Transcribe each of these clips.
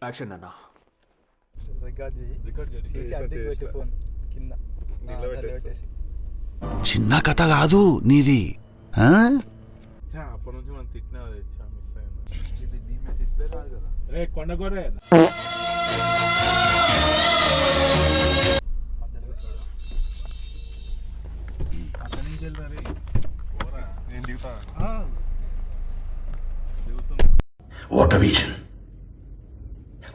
Action అన్న. చిన్న కథ కాదు నీది. అప్పటి నుంచి మనం తిట్టినా మిస్ అయింది. కొండగొర్రె వాట్ విజన్,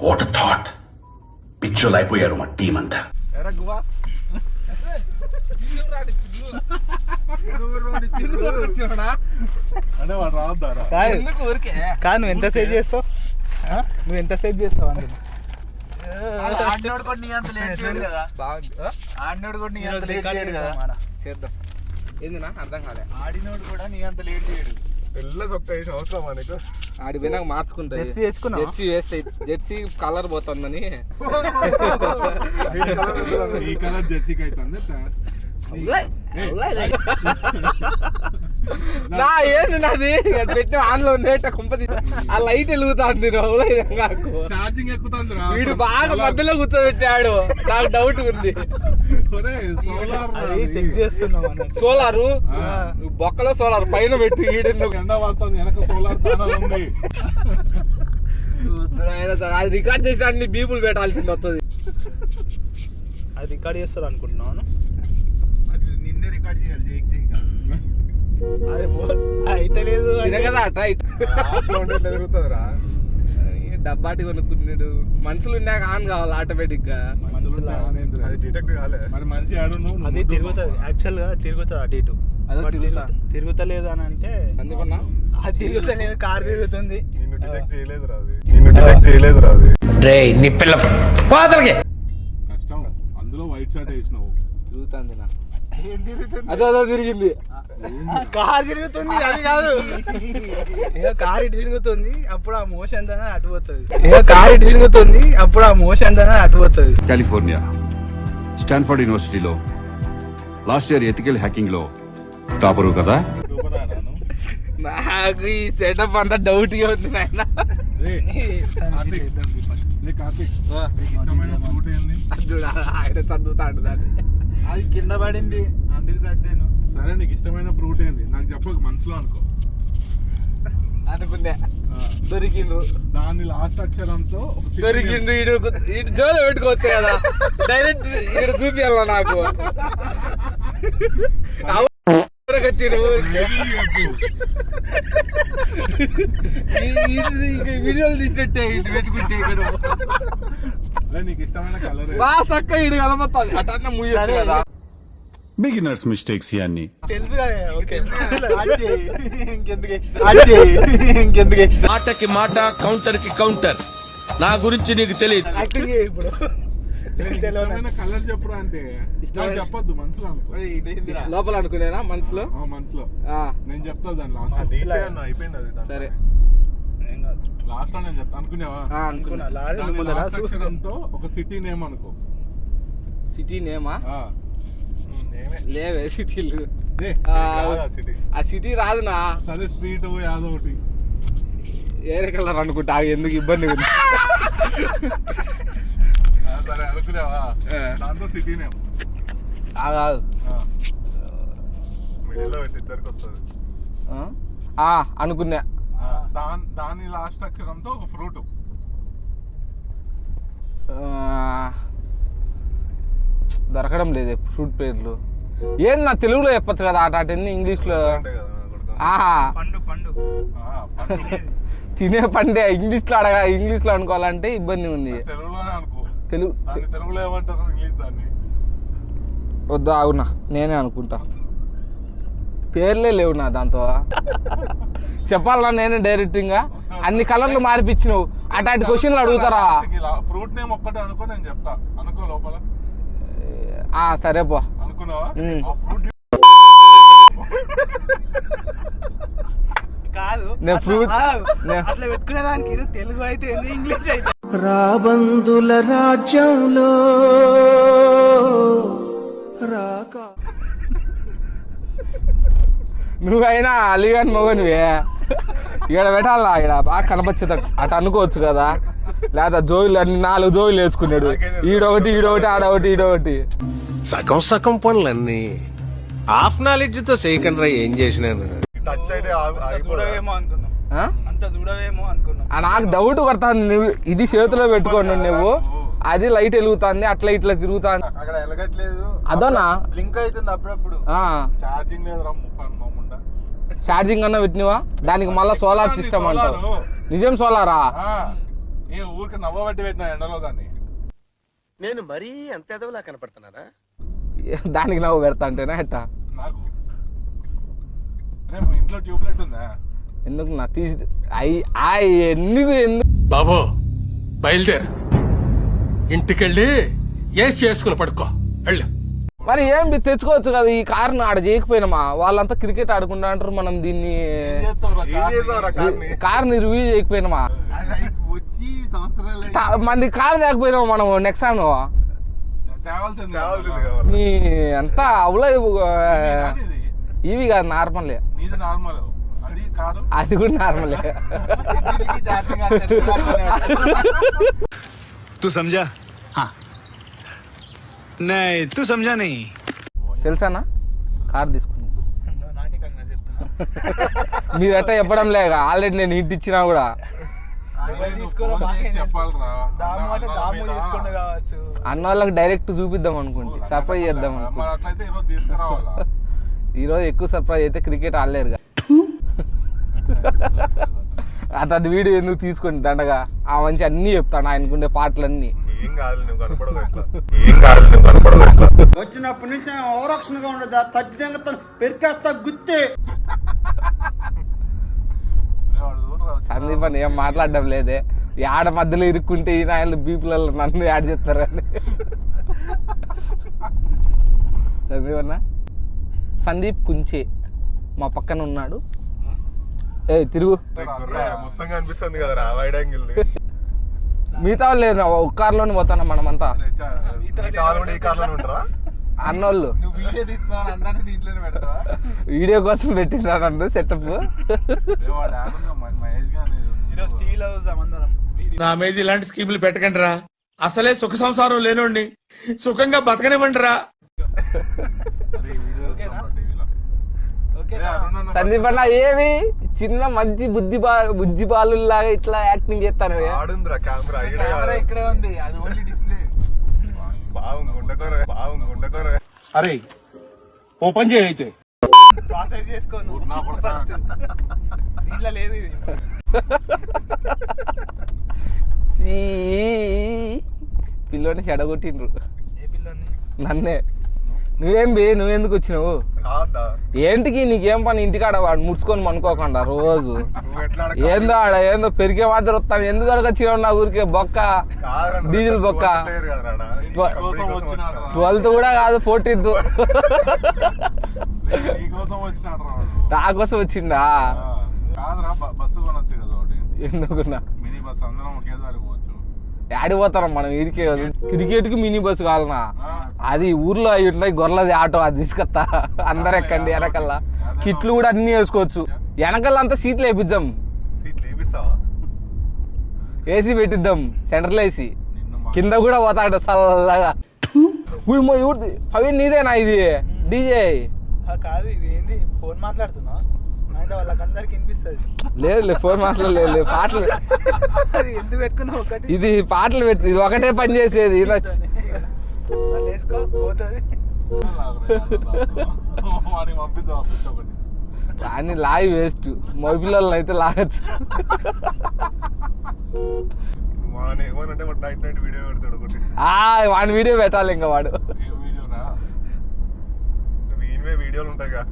వాట్ థాట్. పిచ్చోలు అయిపోయారు మా టీం అంతా. నువ్వు ఎంత సేవ్ చేస్తావు అందులో చేద్దాం. ఏందినా అర్థం కాలే. ఆడినోడు కూడా నీ అంత లేట్ చేయడు. ఆడి పోయినాక మార్చుకుంటా. జెర్సీ వేస్ట్ జెర్సీ కలర్ పోతుందని ఈ కలర్ జెర్సీకి అవుతుంది. నా ఏంది నాది పెట్టిన ఆన్లో నేట కుంపది ఆ లైట్ వెలుగుతుంది. ఛార్జింగ్ ఎక్కుతుంది. వీడు బాగా మధ్యలో కూర్చోబెట్టాడు. నాకు డౌట్ ఉంది. చెక్ చేస్తున్నావు. సోలారు బొక్కలో సోలార్ పైన పెట్టు. ఈడెందుకు ఎండ పడుతుంది, వెనక సోలార్ ప్యానల్ ఉంది. అది రికార్డ్ చేసిన అన్ని బీపులు పెట్టాల్సింది వస్తుంది. అది రికార్డ్ చేస్తారు అనుకుంటున్నాను. నిన్నే రికార్డ్ చేయాలి. అయితే లేదు కదా డబ్బాటి కొనుక్కున్నాడు. మనుషులు ఉన్నాక ఆన్ కావాలి ఆటోమేటిక్ గా. మరి మనిషి అది తిరుగుతుంది. యాక్చువల్ గా తిరుగుతుంది అటు ఇటు. తిరుగుతలేదు అని అంటే అది తిరుగుతలేదు. కార్ తిరుగుతుంది. కష్టం. అందులో వైట్ షర్ట్ వేసినావు. తిరుగుతుంది నా అదో తిరిగింది. కార్ తిరుగుతుంది. అది కాదు, కార్ ఇటు తిరుగుతుంది. అప్పుడు ఆ మోషన్ అనేది అటు పోతుంది. కార్ ఇటు తిరుగుతుంది. అప్పుడు ఆ మోషన్ అనేది అటు పోతుంది. కాలిఫోర్నియా స్టాన్ఫర్డ్ యూనివర్సిటీలో లాస్ట్ ఇయర్ ఎథికల్ హ్యాకింగ్ లో టాపరు కదా. నాకు ఈ సెటప్ అంతా డౌట్ గా ఉంది నాయన. ఆయన చదువుతాడు దాన్ని. అది కింద పడింది, అందుకు చదివాను. సరే, నీకు ఇష్టమైన ఫ్రూట్ ఏంది నాకు చెప్పకు, మనసులో అనుకో. అనుకున్నా దొరికిండ్రు. దాని లాస్ట్ అక్షరంతో దొరికిండ్రు. ఇటు జోలో పెట్టుకోవచ్చు కదా. డైరెక్ట్ ఇక్కడ చూపించాల నాకు. వీడియోలు తీసినట్టే ఇది పెట్టుకుంటే. ఇక్కడ నీకు ఇష్టమైన కలర్ బాగా చక్కగా ఇటు కనబడుతుంది. అటన్నా ముయ్యొచ్చు కదా. బిగినర్స్ మిస్టేక్స్ ఇవన్నీ తెలుసు మాటకి మాట, కౌంటర్ కి కౌంటర్. నా గురించి నీకు తెలియదు. ఇప్పుడు కలర్ చెప్పురా అంటే చెప్పొద్దు, మనసులో అనుకో. లోపల అనుకునేనా మనసులో? మనసులో నేను చెప్తా. దాని లాస్ట్ సరే, లాస్ట్ లో నేను చెప్తా. అనుకునేవా? అనుకున్నా. ఒక సిటీ నేమ్ అనుకో. సిటీ నేమా? లేవే సిటీలు. ఆ సిటీ రాదునా. సరే, స్ట్రీట్ యాదో ఒకటి ఏరే కలర్ అనుకుంటా. ఎందుకు ఇబ్బంది ఉంది. సరే, అనుకునేవా? దాంతో సిటీ నేమ్ కాదు. ఇద్దరికి వస్తుంది. అనుకున్నా. దాని లాస్ట్ అక్షరంతో ఒక ఫ్రూట్. దొరకడం లేదు ఫ్రూట్ పేర్లు. ఏంది నా తెలుగులో చెప్పచ్చు కదా. అటన్నీ ఇంగ్లీష్లో. తినే పండే ఇంగ్లీష్లో ఇంగ్లీష్లో అనుకోవాలంటే ఇబ్బంది ఉంది. తెలుగులోనే అనుకో. తెలుగులో ఏమంటారు ఇంగ్లీష్ దాన్ని? వద్దు, అవునా, నేనే అనుకుంటా. పేర్లే లేవు నా దాంతో. చెప్పాలన్నా నేనే డైరెక్టింగ్ అన్ని కలర్లు మార్పిచ్చినావు. అట్లాంటి క్వశ్చన్లు అడుగుతారా? ఫ్రూట్ నేమ్ ఒక్కటే అనుకో, నేను చెప్తా. అనుకో లోపల. సరే పో. అనుకున్నావా? కాదు, నేను ఫ్రూట్ అట్లా పెట్టుకునే దానికి తెలుగు అయితే ఇంగ్లీష్ అయితే. రాబందుల రాజ్యంలో రాక నువ్వైనా అలీగాని మొగనివే. ఇక్కడ పెట్టాలా? ఇక్కడ బాగా కనపచ్చేది అటు అనుకోవచ్చు కదా. లేదా జోయిలు అన్ని 4 జోయిలు వేసుకున్నాడు, ఈడొకటి ఆడొకటి ఈడొకటి. సగం సగం పనులన్నీ హాఫ్ నాలెడ్జ్ తో చేయకుండా ఏం చేసినాను. టచ్ అయితే చూడవేమో అనుకున్నాం, ఆ? అంత చూడవేమో అనుకున్నాం. నాకు డౌట్ పడుతుంది, నువ్వు ఇది చేతిలో పెట్టుకోండి, నువ్వు అది లైట్ వెలుగుతుంది, అట్లా ఇట్లా తిరుగుతుంది. అక్కడ ఎలగట్లేదు, అదోనా బ్లింక్ అవుతుంది అప్పుడప్పుడు. ఛార్జింగ్ లేదురా ముప్పండా. ఛార్జింగ్ అన్న పెట్టినవా? దానికి మళ్ళీ సోలార్ సిస్టమ్ అంటావు. నిజం సోలారా? ఏ ఊరికి నవ్వబట్టి పెట్టిన ఎండలో దాన్ని. నేను మరీ అంత ఎదవలా కనపడుతున్నారా? దానికి నవ్వు పెడతా అంటేనా ఎట్టా? నాకు రేపు ఇంట్లో ట్యూబ్లైట్ ఉందా? ఎందుకు నా తీసి ఎందుకు బాబు బయలుదేరు, ఇంటికెళ్ళి ఏసి చేసుకుని పడుకో వెళ్ళు. మరి ఏం తెచ్చుకోవచ్చు కదా, ఈ కార్ని ఆడ చేయకపోయినామా? వాళ్ళంతా క్రికెట్ ఆడుకుంటా అంటారు, మనం దీన్ని కార్ని రివ్యూ చేయకపోయినామా? వచ్చి సంవత్సరాలు మంది కార్ తేకపోయినామా మనం నెక్సాన్? తేవాల్సింది నీ అంతా అవులో ఇవి కాదు, నార్మలే. నీది నార్మల్, అది కాదు. అది కూడా నార్మలే. तू समझा? हाँ नहीं तू समझा नहीं. తెలుసానా కార్ తీసుకుని? నాకే కంగారు చెప్తున్నా. మీరు ఎట్టా చెప్పడం లేక ఆల్రెడీ నేను హిట్ ఇచ్చినా కూడా. చెప్పాలరా, దాము అంటే దాము తీసుకుంటూ కావచ్చు. అన్న వాళ్ళకి డైరెక్ట్ చూపిద్దాం అనుకుంటే, సర్ప్రైజ్ చేద్దాం మరి అనుకుంటే. అట్లయితే ఈరోజు తీసుకురావాలా? ఈరోజు ఎక్కువ సర్ప్రైజ్ అయితే క్రికెట్ ఆడలేరుగా. అట్లాంటి వీడియో ఎందుకు తీసుకొని దండగా, ఆ మంచి అన్ని చెప్తాను ఆయనకుండే పాటలన్నీ. ఏం కాదు నువ్వు కనపడవు ఎట్లా. వచ్చినప్పటి నుంచి ఓవరాక్షన్గా ఉండదు, తగ్గితే పెరికేస్తా గుత్తే. సందీప్ అని ఏం మాట్లాడడం లేదే, ఆడ మధ్యలో ఇరుక్కుంటే ఈ నాయలు బీపులలో నన్ను యాడ్ చేస్తారని. సందీప్ అన్న, సందీప్ కుంచే మా పక్కన ఉన్నాడు. ఏ తిరుగు, మొత్తంగా అనిపిస్తుంది కదా రా వైడ్ యాంగిల్. మిగతా వాళ్ళు లేదు, ఒక కార్లోనే పోతున్నాం మనమంతా. ఈ కార్లో ఉంటారా అన్నోళ్ళు నువ్వు వీడియో తీస్తున్నావు, అందరినీ దీంట్లోనే పెడతావా? వీడియో కోసం పెట్టినారంట సెటప్. ఈరోజు స్టీల్ హౌస్ అందరం నా మీద ఇలాంటి స్కీములు పెట్టకండి రా, అసలే సుఖ సంసారం లేనోండి, సుఖంగా బతకనివ్వండి రా. సందీప్ అన్న ఏమి చిన్న మంచి బుజ్జి బాలు లాగా ఇట్లా యాక్టింగ్ చేస్తాను. ఆడుందిరా కెమెరా కెమెరా ఇక్కడే ఉంది, అది ఓన్లీ డిస్ప్లే. బాగుండకోరే. అరే ఓపెన్ చేయి అయితే. ప్రాసెస్ చేసుకోను ఫస్ట్, దీంట్లో లేదు ఇది. పిల్లోని చెడగొట్టిండ్రు ఏ పిల్లని? నన్నే. నువ్వెందుకు వచ్చినావు? ఏంటికి నీకేం పని? ఇంటికాడ వాడు ముడుచుకొని అనుకోకుండా రోజు ఏందో ఆడ ఏందో పెరిగే మాత్రం వస్తాను. ఎందుకు దొరకొచ్చినావు నా ఊరికే? బొక్క డీజిల్ బొక్క. 12th కూడా కాదు, 14th. నా కోసం వచ్చిండా? బస్సు కొనొచ్చు కదా ఒకటి, ఎందుకున్నా మినీ బస్, అందరం ఒకేసారి పోవచ్చు. యాడికి పోతారా మనం? వీడికే క్రికెట్ కి మినీ బస్సు కావాలనా? అది ఊర్లో అవి ఉంటాయి, గొర్రెలది ఆటో, అది తీసుకొస్తా. అందరు ఎక్కండి వెనకల్లా. కిట్లు కూడా అన్ని వేసుకోవచ్చు. వెనకల్లా అంతా సీట్లు వేపిద్దాం, ఏసీ పెట్టిద్దాం, సెంటర్లో వేసి. కింద కూడా పోతాడు చల్లగా. పవన్ నీదేనా ఇది డీజే? కాదు, ఇది ఏంది? ఫోన్ మాట్లాడుతున్నా అంటే వాళ్ళకందరికి వినిపిస్తుంది. లేదు ఫోన్ మాట్లాడలేదు, పాటలు ఎందుకు పెట్టుకున్నావు? ఒకటి ఇది పాటలు పెట్టి, ఇది ఒకటే పని చేసేది. వేసుకో పోతుంది. వాడిని పంపించవచ్చు ఒకటి. దాన్ని లాగి వేస్ట్, మగ పిల్లలని అయితే లాగచ్చు. వీడియో పెడతాడు ఒకటి. వాడి వీడియో పెట్టాలి ఇంకా వాడు. ఏ వీడియోరా? వీడియోలు ఉంటాయిగా.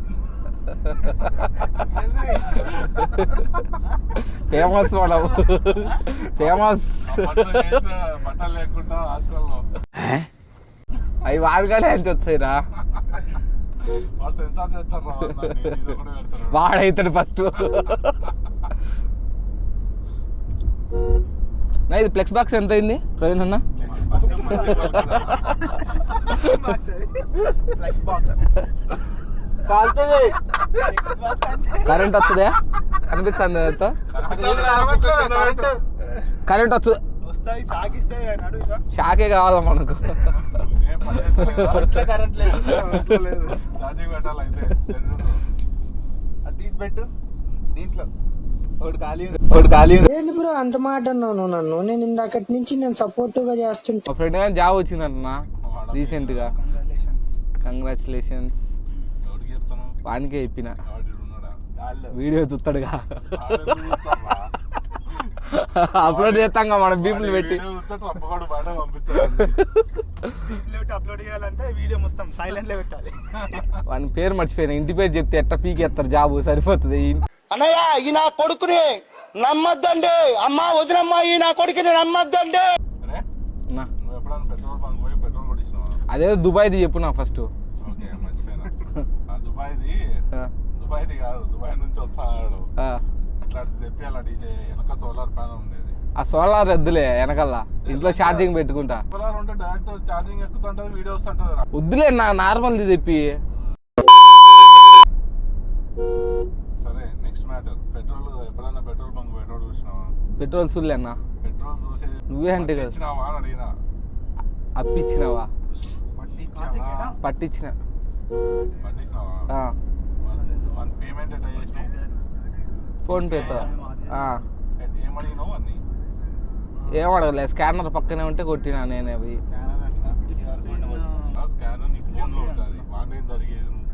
ఫేమస్ మనం, ఫేమస్. బట్టలు లేకుండా హాస్టల్లో అవి వాడిగానే ఎంత వచ్చాయిరా. వాడు సెన్సార్ చేస్తారు రా, ఇది ఒకటే పెడతారు. వాడైతాడు ఫస్ట్. నా ఇది ఫ్లెక్స్ బాక్స్ ఎంత అయింది ప్రవీణ్ అన్న? కరెంట్ వస్తుందా? అనిపిస్తుంది కరెంట్ వస్తుంది. వస్తాయి షాక్ ఇస్తే నడు ఇక. షాకే కావాలా మనకు. ఏం పని చేస్తలేదా? ఇంట్లో కరెంట్ లేదు. లేదు ఛార్జింగ్ పెట్టాలైతే అది తీసి పెట్టు దీంట్లో ఒకటి ఖాళీ ఉంది. ఏంటి బ్రో అంత మాట అన్నావు నన్ను? నేను ఇందాకటి నుంచి నేను సపోర్టివ్ గా చేస్తుంటా. మా ఫ్రెండ్ గానీ జాబ్ వచ్చిందంటున్నా రీసెంట్గా. కంగ్రాచులేషన్స్. ఎవరికి చెప్తాను? వానికే చెప్పిన, ఆడు ఉన్నాడా? వీడియో చూస్తాడుగా, అప్లోడ్ చేస్తాం మనం బీపులు పెట్టి. అప్పగాడు బయట పంపించాలి. అప్లోడ్ చేయాలంటే వీడియో మొత్తం సైలెంట్ లో పెట్టాలి. వాని పేరు మర్చిపోయినా, ఇంటి పేరు చెప్తే ఎట్లా పీకేస్తారు జాబు, సరిపోతుంది. అన్నయ్య ఈ నా కొడుకుని నమ్మద్దండి, అమ్మా వదినమ్మా ఈ నా కొడుకుని నమ్మద్దండి. అరే నా నువ్వు ఎప్పుడైనా పెట్రోల్ బంక్ పోయి పెట్రోల్ కొట్టించినావా? అదే దుబాయ్ది చెప్పు నా ఫస్ట్. ఓకే మర్చిపోయినా. ఆ దుబాయ్ది కాదు, దుబాయ్ నుంచి వస్తాడు అట్లా తెప్పి అలా డీజే వెనక సోలార్ ప్యానల్ ఉండేది. ఆ సోలార్ వద్దులే, వెనకల్లా ఇంట్లో ఛార్జింగ్ పెట్టుకుంటా. సోలార్ ఉంటే డైరెక్ట్ ఛార్జింగ్ ఎక్కుతుంటది, వీడియో వస్తుంటది. వద్దులే నా నార్మల్ది చెప్పి. సరే నెక్స్ట్ మ్యాటర్, పెట్రోల్ ఎప్పుడైనా పెట్రోల్ బంక్ పెట్రోల్ చూసినావా? పెట్రోల్ చూడలే అన్న. పెట్రోల్ చూసేది నువ్వే అంటే కదా. ఇచ్చినావా అని అడిగినా. అప్పిచ్చినావా? పట్టించిన. పట్టించినావా? వన్ పేమెంట్ ఎట్లా చేసి ఫోన్ పేతో. ఏమడిగినావు అన్ని? ఏం అడగలే, స్కానర్ పక్కనే ఉంటే కొట్టినా నేనే పోయి. స్కానర్ నీ ఫోన్లో ఉంటుంది, వాడిని అడిగేది నువ్వు.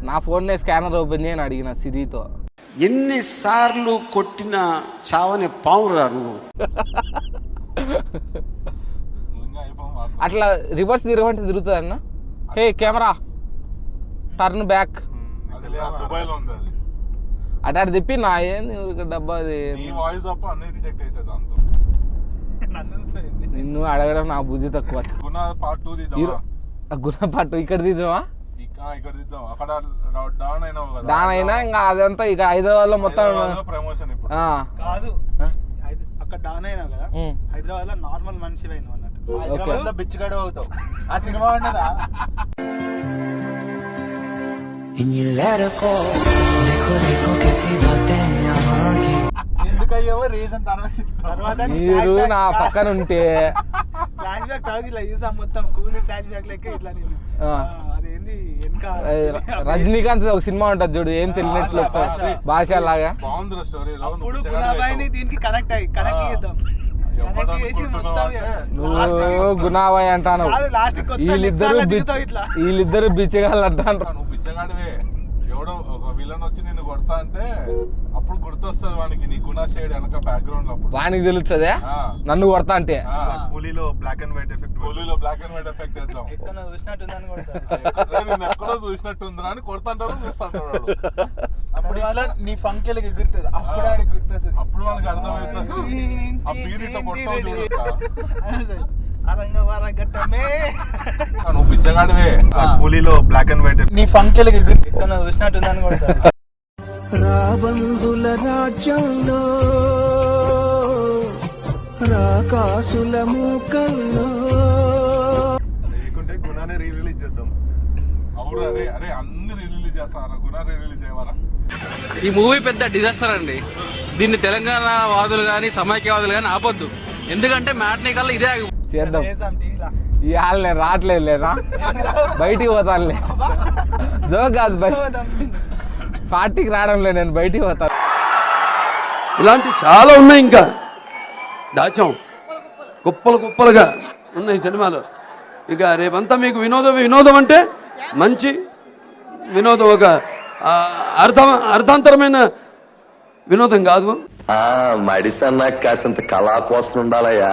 నా ఫోన్నే స్కానర్ ఓపెన్ చేయని అడిగిన సిరితో. ఎన్నిసార్లు కొట్టిన చావని పావురా నువ్వు. నువ్వు ఇంకా ఐఫోన్ వాడుతున్నావు. అట్లా రివర్స్ తిరగమంటే తిరుగుతుంది అన్న. హే కెమెరా టర్న్ బ్యాక్ అది లేదా దుబాయ్లో ఉంది అది. అటు తిప్పి నా ఏంది డబ్బా అది. నీ వాయిస్ తప్ప అన్ని డిటెక్ట్ అవుతుంది దాంతో. నిన్ను అడగడం నా బుద్ధి తక్కువ. గుణ పార్ట్ 2 తీద్దామా? గుణపాటు ఇక్కడ తీసావా? ఇక్కడ తీద్దాం. అక్కడ డాన్ అయినావు కదా, దానైనా ఇంకా అదంతా ఇక హైదరాబాద్ లో మొత్తం. ప్రమోషన్ ఇప్పుడు. కాదు అక్కడ డాన్ అయినా కదా, హైదరాబాద్ లో నార్మల్ మనిషి అయినావు అన్నట్టు. హైదరాబాద్ లో బిచ్చగాడు అవుతావు. ఆ సినిమా ఉన్నదా? ఎందుకు అయ్యావో రీజన్ తర్వాత మీరు నా పక్కన ఉంటే ఫ్లాష్ బ్యాక్ తర్వాత ఇట్లా చూసా మొత్తం కూల్ ఫ్లాష్ బ్యాక్ లెక్క ఇట్లా నేను అదేంది వెనక రజనీకాంత్ ఒక సినిమా ఉంటుంది చూడు, ఏం తెలియనట్లు భాష లాగా. బాగుంది స్టోరీ. ఇప్పుడు గుణాబాయిని దీనికి కనెక్ట్ చేద్దాం. కనెక్ట్ చేసి మొత్తం నువ్వు గుణాబాయ్ అంటాను. వీళ్ళిద్దరు బిచ్చగాళ్ళు అంటాను. నువ్వు బిచ్చగాడివే. ఎవడో ఒక విలన్ వచ్చి నిన్ను కొడతా అంటే అప్పుడు గుర్తొస్తుంది వానికి నీ గుణ షేడ్ వెనక బ్యాక్గ్రౌండ్ లో. వానికి తెలుస్తుంది నన్ను కొడతా అంటే. కూలీలో బ్లాక్ అండ్ వైట్ ఎఫెక్ట్. కూలీలో బ్లాక్ అండ్ వైట్ ఎఫెక్ట్ వేద్దాం. నేను ఎక్కడో చూసినట్టుందిరా అని కొడతాంటాడు, చూస్తాంటాడు. అప్పుడు ఇట్లా నీ ఫంకెలకి ఎగురుతుంది. అప్పుడు ఆడికి గుర్తొస్తుంది. అప్పుడు వాళ్ళకి అర్థమవుతుంది. ఆ పీర్ ఇట్లా కొడతావు చూడు. నువ్వు బిచ్చగాడివే. కూలీలో బ్లాక్ అండ్ వైట్ నీ ఫంకెలకి ఎక్కడ చూసినట్టుందని కూడా. రాబందుల రాజ్యంలో రాకాసుల మూకల్లో లేకుంటే గుణానే రిలీజ్ చేద్దాం. అవును. అరే అరే అన్ని రిలీజ్ చేస్తారా? గుణ రిలీజ్ చేయవారా? ఈ మూవీ పెద్ద డిజాస్టర్ అండి. దీన్ని తెలంగాణ వాదులు కానీ సమైక్యవాదులు కానీ ఆపొద్దు. ఎందుకంటే మ్యాట్నీ కల్లా ఇదే చేద్దాం. ఇవాళ నేను రావట్లేదు లేనా, బయటికి పోతానులే. జోక్ కాదు, పార్టీకి రావడంలే, నేను బయటికి పోతాను. ఇలాంటి చాలా ఉన్నాయి, ఇంకా దాచాం కుప్పలు కుప్పలుగా ఉన్నాయి సినిమాలు. ఇక రేపంతా మీకు వినోదం అంటే మంచి వినోదం, ఒక అర్థాంతరమైన వినోదం కాదు. మడిసన్నా కాసింత కళా కోసం ఉండాలయ్యా.